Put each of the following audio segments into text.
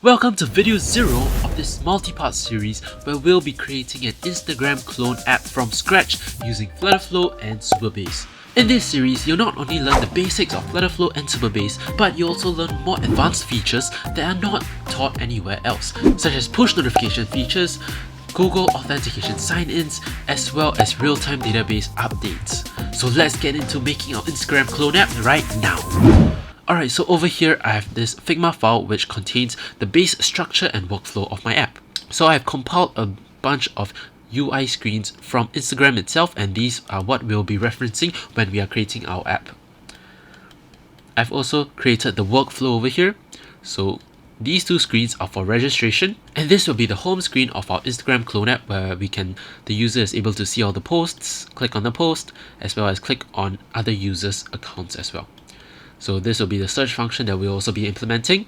Welcome to video 0 of this multi-part series where we'll be creating an Instagram clone app from scratch using FlutterFlow and Supabase. In this series, you'll not only learn the basics of FlutterFlow and Supabase, but you'll also learn more advanced features that are not taught anywhere else, such as push notification features, Google authentication sign-ins, as well as real-time database updates. So let's get into making our Instagram clone app right now. Alright, so over here I have this Figma file which contains the base structure and workflow of my app. So I have compiled a bunch of UI screens from Instagram itself, and these are what we'll be referencing when we are creating our app. I've also created the workflow over here. So these two screens are for registration, and this will be the home screen of our Instagram clone app where the user is able to see all the posts, click on the post, as well as click on other users' accounts as well. So this will be the search function that we'll also be implementing.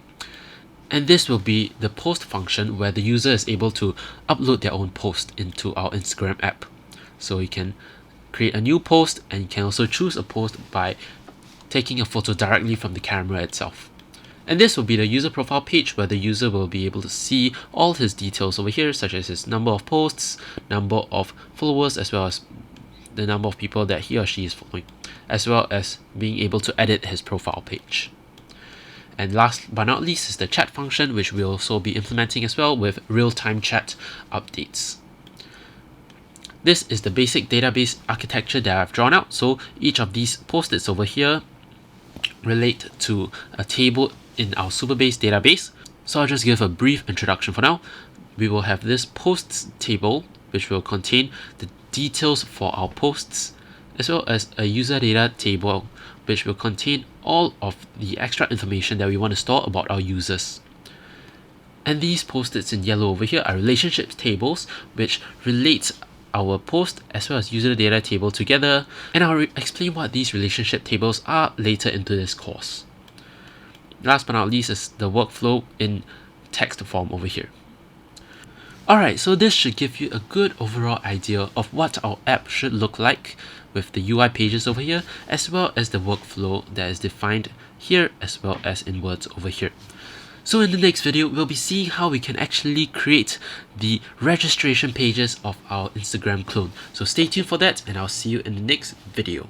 And this will be the post function where the user is able to upload their own post into our Instagram app. So you can create a new post, and you can also choose a post by taking a photo directly from the camera itself. And this will be the user profile page where the user will be able to see all his details over here, such as his number of posts, number of followers, as well as the number of people that he or she is following, as well as being able to edit his profile page. And last but not least is the chat function, which we'll also be implementing as well with real-time chat updates. This is the basic database architecture that I've drawn out. So each of these post-its over here relate to a table in our Supabase database. So I'll just give a brief introduction for now. We will have this posts table, which will contain the details for our posts, as well as a user data table, which will contain all of the extra information that we want to store about our users. And these post-its in yellow over here are relationships tables, which relate our post as well as user data table together, and I'll explain what these relationship tables are later into this course. Last but not least is the workflow in text form over here. Alright, so this should give you a good overall idea of what our app should look like with the UI pages over here, as well as the workflow that is defined here, as well as in words over here. So in the next video, we'll be seeing how we can actually create the registration pages of our Instagram clone. So stay tuned for that, and I'll see you in the next video.